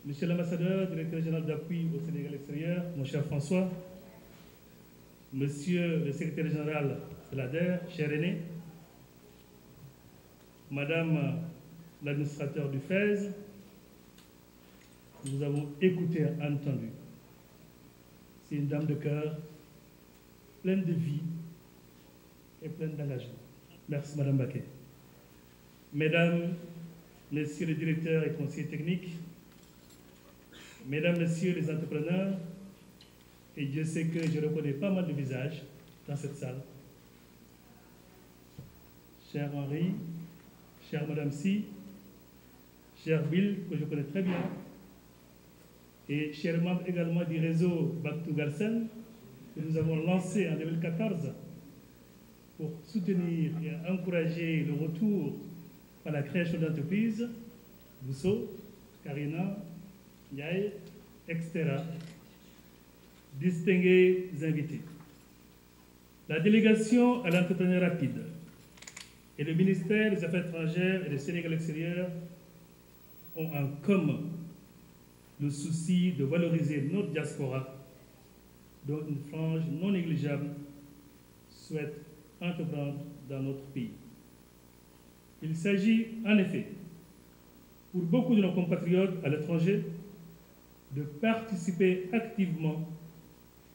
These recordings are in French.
Monsieur l'ambassadeur, directeur général d'appui au Sénégal extérieur, mon cher François, Monsieur le secrétaire général de l'ADER, cher René, Madame l'administrateur du FES, nous avons écouté et entendu. C'est une dame de cœur, pleine de vie et pleine d'engagement. Merci Madame Baquet. Mesdames, Messieurs les directeurs et conseillers techniques, Mesdames, Messieurs les entrepreneurs, et Dieu sait que je reconnais pas mal de visages dans cette salle. Cher Henri, chère Madame Si, cher Bill, que je connais très bien, et chers membres également du réseau Back to Galsen, que nous avons lancé en 2014 pour soutenir et encourager le retour à la création d'entreprises, Bousso, Karina, Ndiaye, etc. Distingués invités. La délégation à l'entrepreneuriat rapide et le ministère des Affaires étrangères et du Sénégal extérieur ont en commun le souci de valoriser notre diaspora, dont une frange non négligeable souhaite entreprendre dans notre pays. Il s'agit en effet, pour beaucoup de nos compatriotes à l'étranger, de participer activement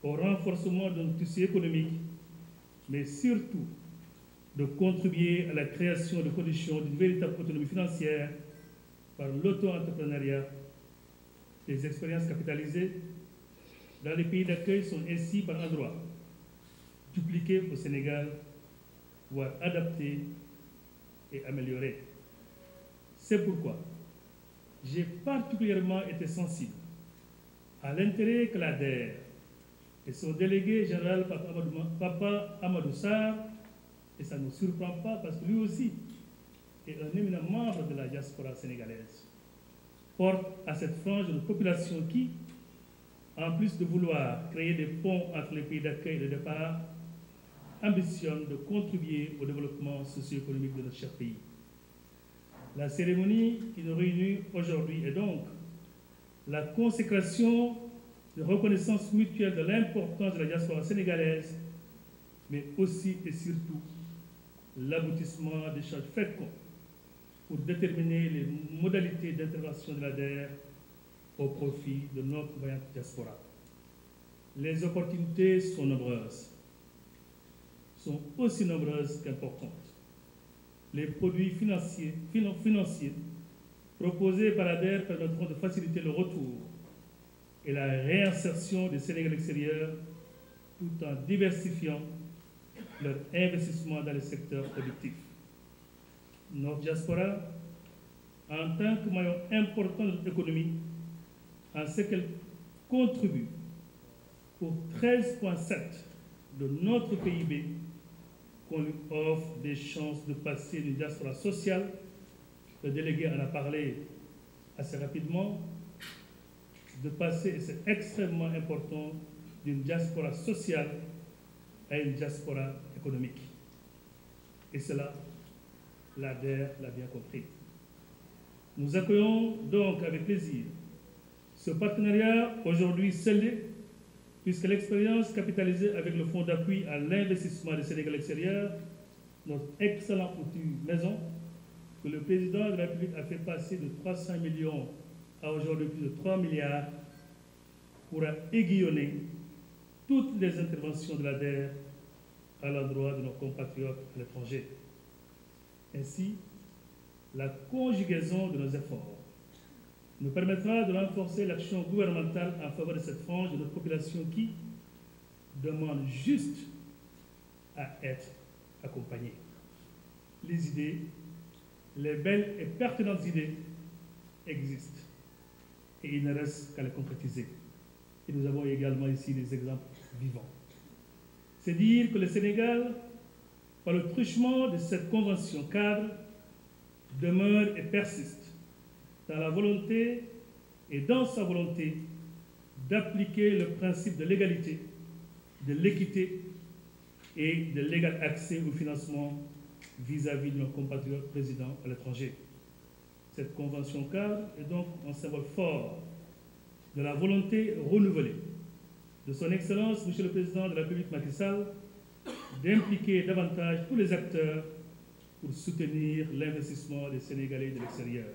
au renforcement de notre tissu économique, mais surtout de contribuer à la création de conditions d'une véritable autonomie financière par l'auto-entrepreneuriat. Les expériences capitalisées dans les pays d'accueil sont ainsi par endroits dupliquées au Sénégal, voire adaptées et améliorées. C'est pourquoi j'ai particulièrement été sensible à l'intérêt que l'ADER et son délégué général Papa Amadou Sarr, et ça ne nous surprend pas parce que lui aussi est un éminent membre de la diaspora sénégalaise, porte à cette frange de population qui, en plus de vouloir créer des ponts entre les pays d'accueil et de départ, ambitionne de contribuer au développement socio-économique de notre cher pays. La cérémonie qui nous réunit aujourd'hui est donc la consécration de reconnaissance mutuelle de l'importance de la diaspora sénégalaise, mais aussi et surtout l'aboutissement d'échanges féconds pour déterminer les modalités d'intervention de l'ADER au profit de notre vaillante diaspora. Les opportunités sont nombreuses, sont aussi nombreuses qu'importantes. Les produits financiers proposés par l'ADER permettront de faciliter le retour et la réinsertion des Sénégalais extérieurs tout en diversifiant leur investissement dans les secteurs productifs. Notre diaspora, en tant que maillon important de notre économie, en ce qu'elle contribue pour 13,7% de notre PIB, qu'on lui offre des chances de passer d'une diaspora sociale, le délégué en a parlé assez rapidement, de passer, et c'est extrêmement important, d'une diaspora sociale à une diaspora économique. Et cela, l'ADER l'a bien compris. Nous accueillons donc avec plaisir ce partenariat aujourd'hui scellé, puisque l'expérience capitalisée avec le Fonds d'appui à l'investissement du Sénégal extérieur, notre excellent outil maison, que le président de la République a fait passer de 300 millions à aujourd'hui plus de 3 milliards, pourra aiguillonner toutes les interventions de l'ADER à l'endroit de nos compatriotes à l'étranger. Ainsi, la conjugaison de nos efforts nous permettra de renforcer l'action gouvernementale en faveur de cette frange de notre population qui demande juste à être accompagnée. Les idées, les belles et pertinentes idées existent et il ne reste qu'à les concrétiser. Et nous avons également ici des exemples vivants. C'est dire que le Sénégal, par le truchement de cette convention cadre, demeure et persiste dans la volonté et dans sa volonté d'appliquer le principe de l'égalité, de l'équité et de l'égal accès au financement vis-à-vis de nos compatriotes résidents à l'étranger. Cette convention cadre est donc un symbole fort de la volonté renouvelée de son Excellence, Monsieur le Président de la République Macky Sall, d'impliquer davantage tous les acteurs pour soutenir l'investissement des Sénégalais de l'extérieur.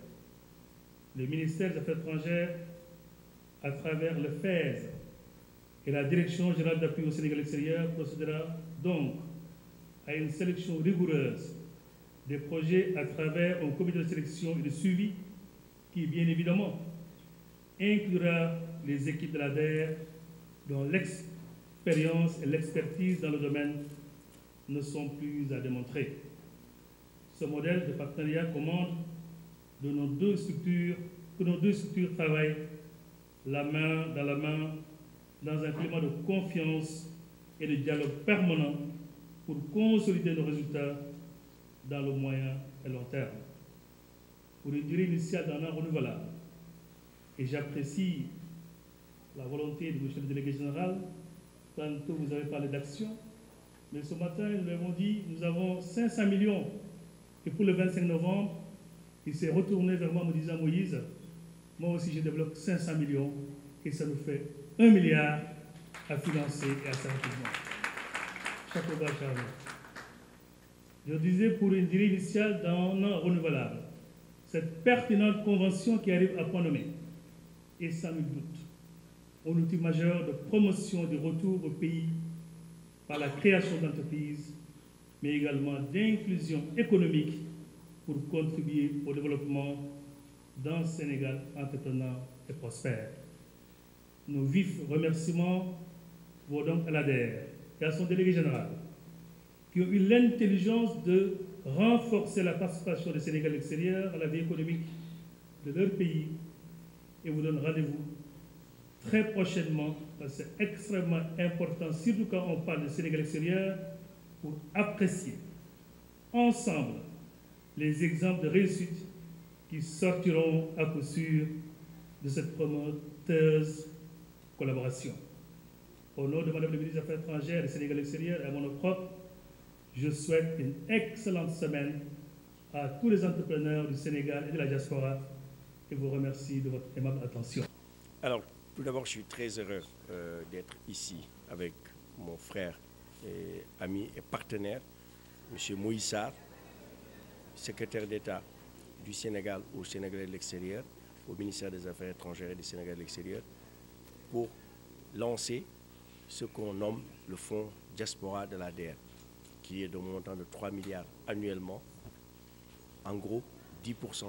Le ministère des Affaires étrangères, à travers le FAISE et la Direction générale d'appui au Sénégal extérieur, procédera donc à une sélection rigoureuse des projets à travers un comité de sélection et de suivi qui, bien évidemment, inclura les équipes de l'ADER dont l'expérience et l'expertise dans le domaine ne sont plus à démontrer. Ce modèle de partenariat commande que nos deux structures travaillent la main dans un climat de confiance et de dialogue permanent pour consolider nos résultats dans le moyen et long terme. Pour une durée initiale d'un an renouvelable, et j'apprécie la volonté de M. le délégué général, tantôt vous avez parlé d'action, mais ce matin, nous l'avons dit, nous avons 500 millions. Et pour le 25 novembre, il s'est retourné vers moi en me disant, Moïse, moi aussi je développe 500 millions et ça nous fait 1 milliard à financer et à faire rapidement. Chapeau bas, Charles. Je disais pour une durée initiale d'un an renouvelable, cette pertinente convention qui arrive à point nommé est sans nul doute un outil majeur de promotion du retour au pays par la création d'entreprises, mais également d'inclusion économique pour contribuer au développement d'un Sénégal entreprenant et prospère. Nos vifs remerciements vont donc à l'ADER et à son délégué général, qui ont eu l'intelligence de renforcer la participation des Sénégalais extérieurs à la vie économique de leur pays et vous donne rendez-vous très prochainement, parce que c'est extrêmement important, surtout quand on parle de Sénégal extérieur, pour apprécier ensemble les exemples de réussite qui sortiront à coup sûr de cette promoteuse collaboration. Au nom de Madame le ministre des Affaires étrangères et Sénégal extérieur et à mon nom propre, je souhaite une excellente semaine à tous les entrepreneurs du Sénégal et de la diaspora et vous remercie de votre aimable attention. Alors, tout d'abord, je suis très heureux d'être ici avec mon frère et ami et partenaire, M. Moïse Sarr, secrétaire d'État du Sénégal au Sénégal de l'extérieur, au ministère des Affaires étrangères et du Sénégal de l'extérieur, pour lancer ce qu'on nomme le fonds diaspora de l'ADER, qui est de montant de 3 milliards annuellement, en gros 10%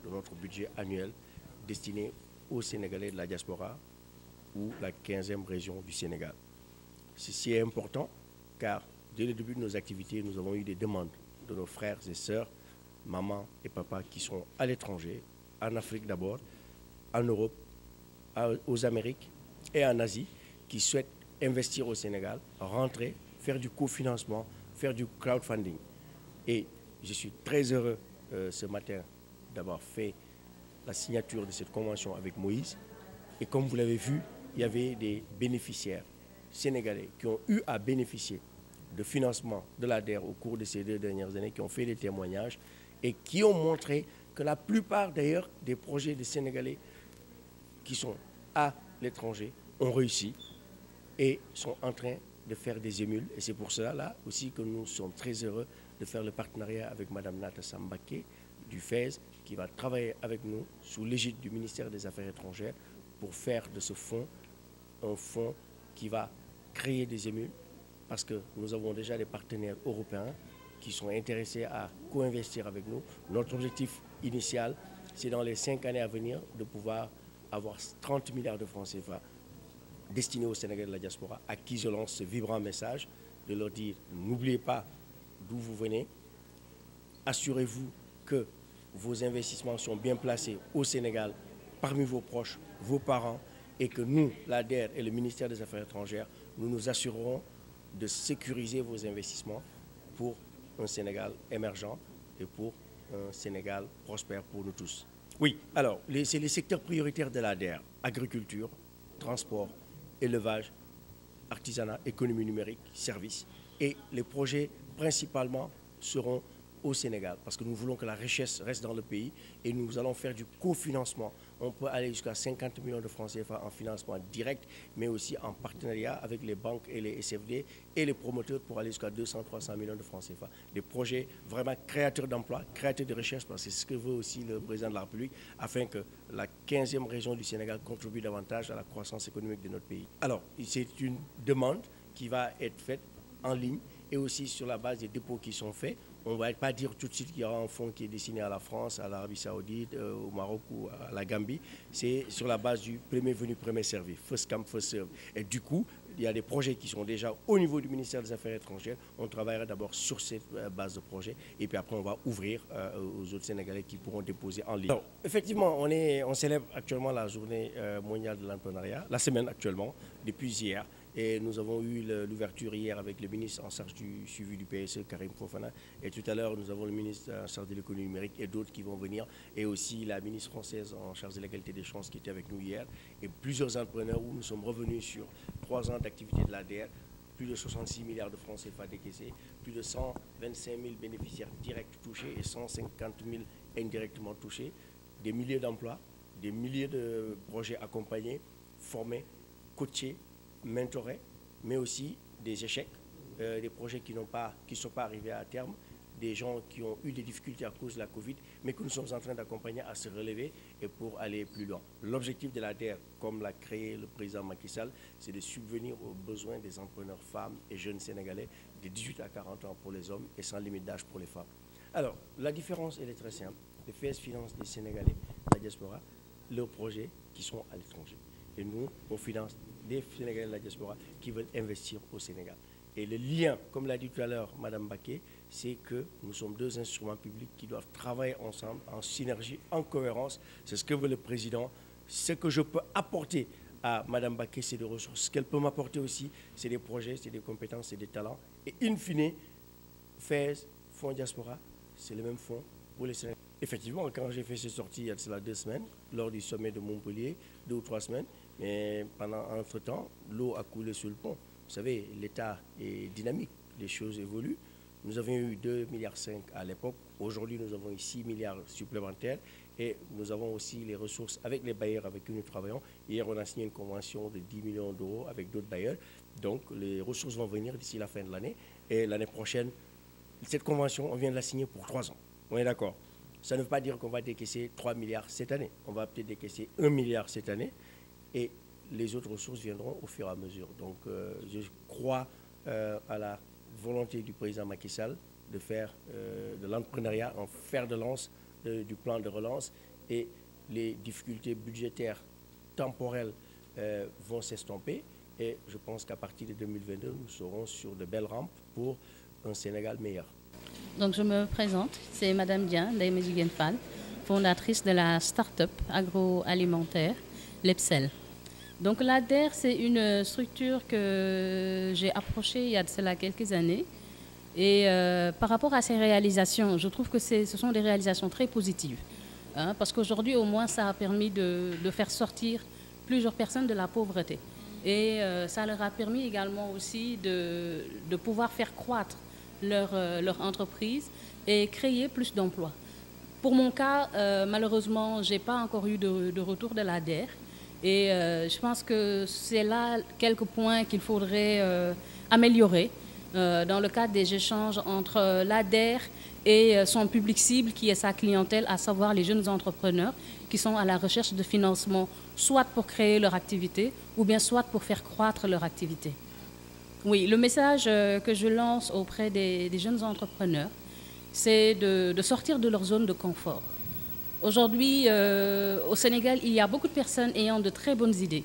de notre budget annuel destiné aux Sénégalais de la diaspora ou la 15e région du Sénégal. Ceci est important car dès le début de nos activités, nous avons eu des demandes de nos frères et sœurs, maman et papa qui sont à l'étranger, en Afrique d'abord, en Europe, aux Amériques et en Asie, qui souhaitent investir au Sénégal, rentrer, faire du cofinancement, faire du crowdfunding. Et je suis très heureux ce matin d'avoir fait la signature de cette convention avec Moïse. Et comme vous l'avez vu, il y avait des bénéficiaires sénégalais qui ont eu à bénéficier de financement de l'ADER au cours de ces 2 dernières années, qui ont fait des témoignages et qui ont montré que la plupart d'ailleurs des projets des Sénégalais qui sont à l'étranger ont réussi et sont en train de faire des émules. Et c'est pour cela là aussi que nous sommes très heureux de faire le partenariat avec Mme Nata Sambake du FAISE, qui va travailler avec nous sous l'égide du ministère des Affaires étrangères pour faire de ce fonds un fonds qui va créer des émules, parce que nous avons déjà des partenaires européens qui sont intéressés à co-investir avec nous. Notre objectif initial, c'est dans les 5 années à venir de pouvoir avoir 30 milliards de francs CFA destinés au Sénégal de la diaspora, à qui je lance ce vibrant message de leur dire n'oubliez pas d'où vous venez, assurez-vous que vos investissements sont bien placés au Sénégal, parmi vos proches, vos parents, et que nous, l'ADER et le ministère des Affaires étrangères, nous nous assurerons de sécuriser vos investissements pour un Sénégal émergent et pour un Sénégal prospère pour nous tous. Oui, alors, c'est les secteurs prioritaires de l'ADER, agriculture, transport, élevage, artisanat, économie numérique, services. Et les projets principalement seront au Sénégal, parce que nous voulons que la richesse reste dans le pays et nous allons faire du cofinancement. On peut aller jusqu'à 50 millions de francs CFA en financement direct, mais aussi en partenariat avec les banques et les SFD et les promoteurs pour aller jusqu'à 200-300 millions de francs CFA. Des projets vraiment créateurs d'emplois, créateurs de richesse, parce que c'est ce que veut aussi le président de la République, afin que la 15e région du Sénégal contribue davantage à la croissance économique de notre pays. Alors, c'est une demande qui va être faite en ligne et aussi sur la base des dépôts qui sont faits. On ne va pas dire tout de suite qu'il y aura un fonds qui est destiné à la France, à l'Arabie Saoudite, au Maroc ou à la Gambie. C'est sur la base du premier venu, premier servi, first come, first serve. Et du coup, il y a des projets qui sont déjà au niveau du ministère des Affaires étrangères. On travaillera d'abord sur cette base de projet et puis après on va ouvrir aux autres Sénégalais qui pourront déposer en ligne. Alors, effectivement, on célèbre actuellement la journée mondiale de l'entrepreneuriat, la semaine actuellement, depuis hier. Et nous avons eu l'ouverture hier avec le ministre en charge du suivi du PSE, Karim Fofana. Et tout à l'heure, nous avons le ministre en charge de l'économie numérique et d'autres qui vont venir. Et aussi la ministre française en charge de l'égalité des chances qui était avec nous hier. Et plusieurs entrepreneurs où nous sommes revenus sur 3 ans d'activité de l'ADER. Plus de 66 milliards de francs CFA décaissés, plus de 125 000 bénéficiaires directs touchés et 150 000 indirectement touchés. Des milliers d'emplois, des milliers de projets accompagnés, formés, coachés, mentorés, mais aussi des échecs, des projets qui ne sont pas arrivés à terme, des gens qui ont eu des difficultés à cause de la Covid, mais que nous sommes en train d'accompagner à se relever et pour aller plus loin. L'objectif de l'ADER, comme l'a créé le président Macky Sall, c'est de subvenir aux besoins des entrepreneurs femmes et jeunes Sénégalais de 18 à 40 ans pour les hommes et sans limite d'âge pour les femmes. Alors, la différence, elle est très simple. Le FES finance des Sénégalais, la diaspora, leurs projets qui sont à l'étranger. Et nous, on finance des Sénégalais de la diaspora qui veulent investir au Sénégal. Et le lien, comme l'a dit tout à l'heure Mme Baké, c'est que nous sommes 2 instruments publics qui doivent travailler ensemble, en synergie, en cohérence. C'est ce que veut le président. Ce que je peux apporter à Mme Baké, c'est des ressources. Ce qu'elle peut m'apporter aussi, c'est des projets, c'est des compétences, c'est des talents. Et in fine, FES, Fonds Diaspora, c'est le même fonds pour les Sénégalais. Effectivement, quand j'ai fait cette sortie il y a cela 2 semaines, lors du sommet de Montpellier, 2 ou 3 semaines, mais entre-temps, l'eau a coulé sur le pont. Vous savez, l'État est dynamique, les choses évoluent. Nous avions eu 2,5 milliards à l'époque. Aujourd'hui, nous avons eu 6 milliards supplémentaires. Et nous avons aussi les ressources avec les bailleurs avec qui nous travaillons. Hier, on a signé une convention de 10 millions d'euros avec d'autres bailleurs. Donc, les ressources vont venir d'ici la fin de l'année. Et l'année prochaine, cette convention, on vient de la signer pour 3 ans. On est d'accord? Ça ne veut pas dire qu'on va décaisser 3 milliards cette année. On va peut-être décaisser 1 milliard cette année. Et les autres ressources viendront au fur et à mesure. Donc, je crois à la volonté du président Macky Sall de faire de l'entrepreneuriat un fer de lance du plan de relance. Et les difficultés budgétaires temporelles vont s'estomper. Et je pense qu'à partir de 2022, nous serons sur de belles rampes pour un Sénégal meilleur. Donc, je me présente, c'est Madame Dian, Ndeye Madjiguène Fall, fondatrice de la start-up agroalimentaire l'EPSEL. Donc l'ADER, c'est une structure que j'ai approchée il y a de cela quelques années. Et par rapport à ces réalisations, je trouve que ce sont des réalisations très positives. Hein, parce qu'aujourd'hui, au moins, ça a permis de faire sortir plusieurs personnes de la pauvreté. Et ça leur a permis également aussi de pouvoir faire croître leur entreprise et créer plus d'emplois. Pour mon cas, malheureusement, je n'ai pas encore eu de retour de l'ADER. Et je pense que c'est là quelques points qu'il faudrait améliorer dans le cadre des échanges entre l'ADER et son public cible qui est sa clientèle, à savoir les jeunes entrepreneurs qui sont à la recherche de financement, soit pour créer leur activité ou bien soit pour faire croître leur activité. Oui, le message que je lance auprès des jeunes entrepreneurs, c'est de sortir de leur zone de confort. Aujourd'hui, au Sénégal, il y a beaucoup de personnes ayant de très bonnes idées,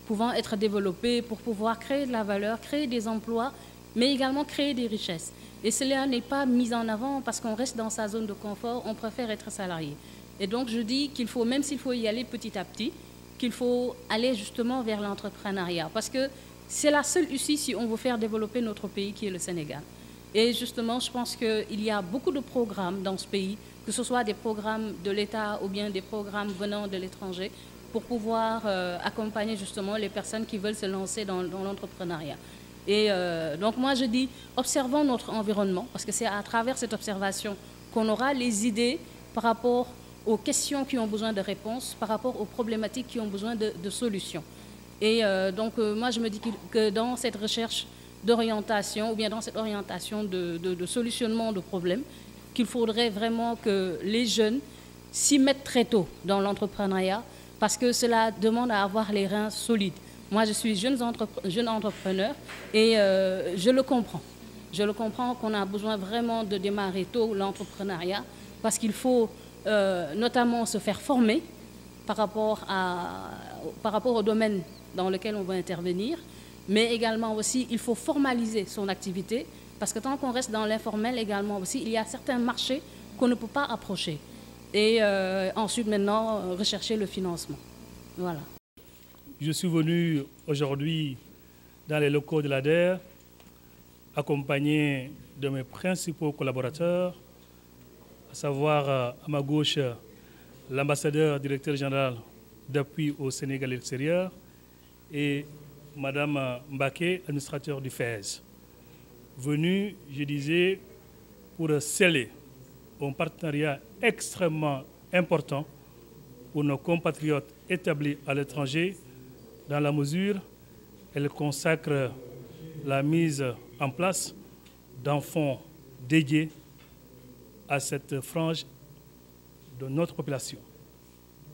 pouvant être développées pour pouvoir créer de la valeur, créer des emplois, mais également créer des richesses. Et cela n'est pas mis en avant parce qu'on reste dans sa zone de confort, on préfère être salarié. Et donc je dis qu'il faut, même s'il faut y aller petit à petit, qu'il faut aller justement vers l'entrepreneuriat. Parce que c'est la seule issue si on veut faire développer notre pays qui est le Sénégal. Et justement, je pense qu'il y a beaucoup de programmes dans ce pays, que ce soit des programmes de l'État ou bien des programmes venant de l'étranger, pour pouvoir accompagner justement les personnes qui veulent se lancer dans l'entrepreneuriat. Et donc moi je dis, observons notre environnement, parce que c'est à travers cette observation qu'on aura les idées par rapport aux questions qui ont besoin de réponses, par rapport aux problématiques qui ont besoin de solutions. Et donc, moi, je me dis que dans cette recherche d'orientation, ou bien dans cette orientation de solutionnement de problèmes, qu'il faudrait vraiment que les jeunes s'y mettent très tôt dans l'entrepreneuriat, parce que cela demande à avoir les reins solides. Moi, je suis jeune entrepreneur et je le comprends. Je le comprends qu'on a besoin vraiment de démarrer tôt l'entrepreneuriat, parce qu'il faut notamment se faire former par rapport au domaine dans lequel on va intervenir, mais également aussi, il faut formaliser son activité, parce que tant qu'on reste dans l'informel également aussi, il y a certains marchés qu'on ne peut pas approcher. Et ensuite, maintenant, rechercher le financement. Voilà. Je suis venu aujourd'hui dans les locaux de l'ADER, accompagné de mes principaux collaborateurs, à savoir à ma gauche l'ambassadeur directeur général d'appui au Sénégal et l'extérieur et Madame Mbaké, administrateur du FES. Venu, je disais, pour sceller un partenariat extrêmement important pour nos compatriotes établis à l'étranger, dans la mesure où elle consacre la mise en place d'un fonds dédié à cette frange de notre population.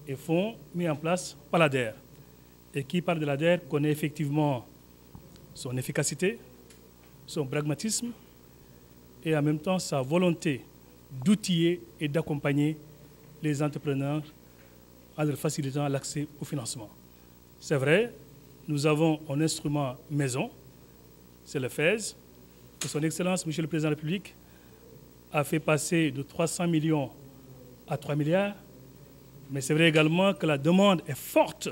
Et fonds mis en place par l'ADER. Et qui parle de l'ADER connaît effectivement son efficacité, son pragmatisme et en même temps sa volonté d'outiller et d'accompagner les entrepreneurs en leur facilitant l'accès au financement. C'est vrai, nous avons un instrument maison, c'est le FES, que son Excellence, Monsieur le Président de la République, a fait passer de 300 millions à 3 milliards. Mais c'est vrai également que la demande est forte.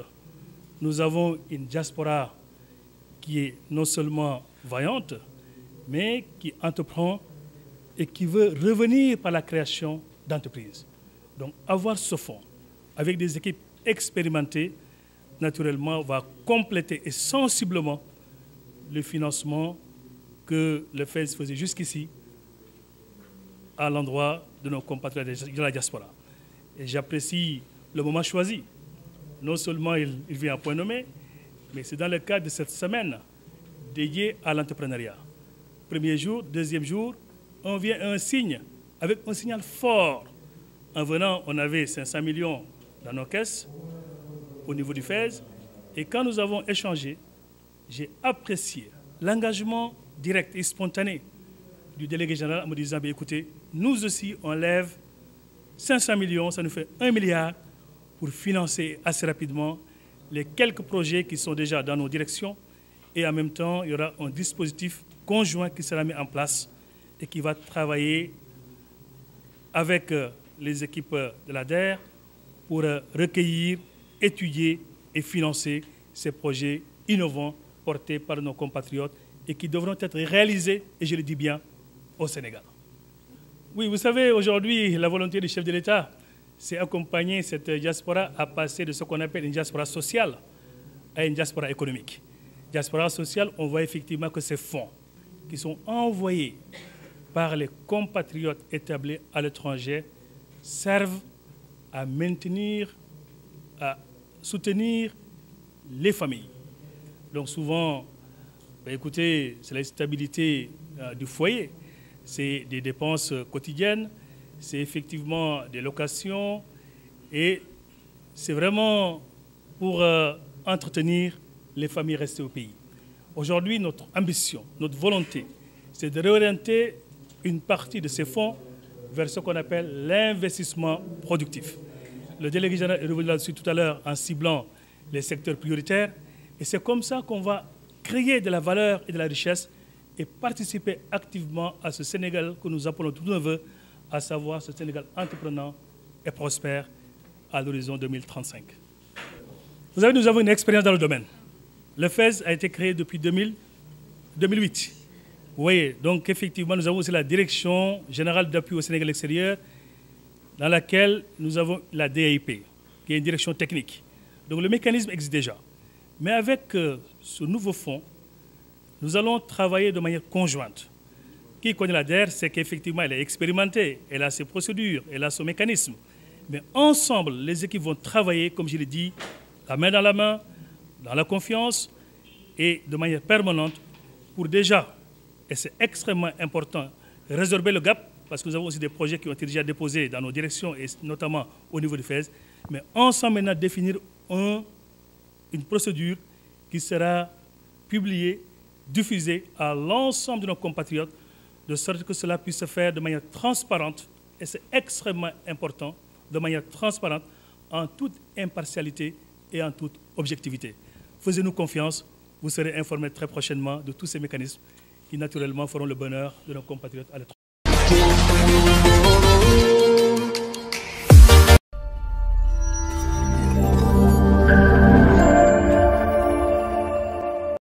Nous avons une diaspora qui est non seulement vaillante, mais qui entreprend et qui veut revenir par la création d'entreprises. Donc avoir ce fonds avec des équipes expérimentées, naturellement, va compléter et sensiblement le financement que le FES faisait jusqu'ici à l'endroit de nos compatriotes de la diaspora. Et j'apprécie le moment choisi. Non seulement il vient à point nommé, mais c'est dans le cadre de cette semaine dédiée à l'entrepreneuriat. Premier jour, deuxième jour, on vient à un signe, avec un signal fort. En venant, on avait 500 millions dans nos caisses au niveau du FES. Et quand nous avons échangé, j'ai apprécié l'engagement direct et spontané du délégué général en me disant, écoutez, nous aussi, on lève 500 millions, ça nous fait 1 milliard pour financer assez rapidement les quelques projets qui sont déjà dans nos directions. Et en même temps, il y aura un dispositif conjoint qui sera mis en place et qui va travailler avec les équipes de l'ADER pour recueillir, étudier et financer ces projets innovants portés par nos compatriotes et qui devront être réalisés, et je le dis bien, au Sénégal. Oui, vous savez, aujourd'hui, la volonté du chef de l'État, c'est accompagner cette diaspora à passer de ce qu'on appelle une diaspora sociale à une diaspora économique. Diaspora sociale, on voit effectivement que ces fonds qui sont envoyés par les compatriotes établis à l'étranger servent à maintenir, à soutenir les familles. Donc souvent, écoutez, c'est la stabilité du foyer, c'est des dépenses quotidiennes, c'est effectivement des locations et c'est vraiment pour entretenir les familles restées au pays. Aujourd'hui, notre ambition, notre volonté, c'est de réorienter une partie de ces fonds vers ce qu'on appelle l'investissement productif. Le délégué général est revenu là-dessus tout à l'heure en ciblant les secteurs prioritaires. Et c'est comme ça qu'on va créer de la valeur et de la richesse et participer activement à ce Sénégal que nous appelons tout neveu, à savoir ce Sénégal entreprenant et prospère à l'horizon 2035. Vous savez, nous avons une expérience dans le domaine. Le FES a été créé depuis 2008. Vous voyez, donc effectivement, nous avons aussi la Direction générale d'appui au Sénégal extérieur, dans laquelle nous avons la DAIP, qui est une direction technique. Donc le mécanisme existe déjà. Mais avec ce nouveau fonds, nous allons travailler de manière conjointe. qui connaît la DER, c'est qu'effectivement, elle est expérimentée, elle a ses procédures, elle a son mécanisme. Mais ensemble, les équipes vont travailler, comme je l'ai dit, la main, dans la confiance et de manière permanente pour déjà, et c'est extrêmement important, résorber le gap, parce que nous avons aussi des projets qui ont été déjà déposés dans nos directions, et notamment au niveau du FES, mais ensemble maintenant définir une procédure qui sera publiée, diffusée à l'ensemble de nos compatriotes, de sorte que cela puisse se faire de manière transparente, et c'est extrêmement important, de manière transparente, en toute impartialité et en toute objectivité. Faisez-nous confiance, vous serez informés très prochainement de tous ces mécanismes qui naturellement feront le bonheur de nos compatriotes à l'étranger.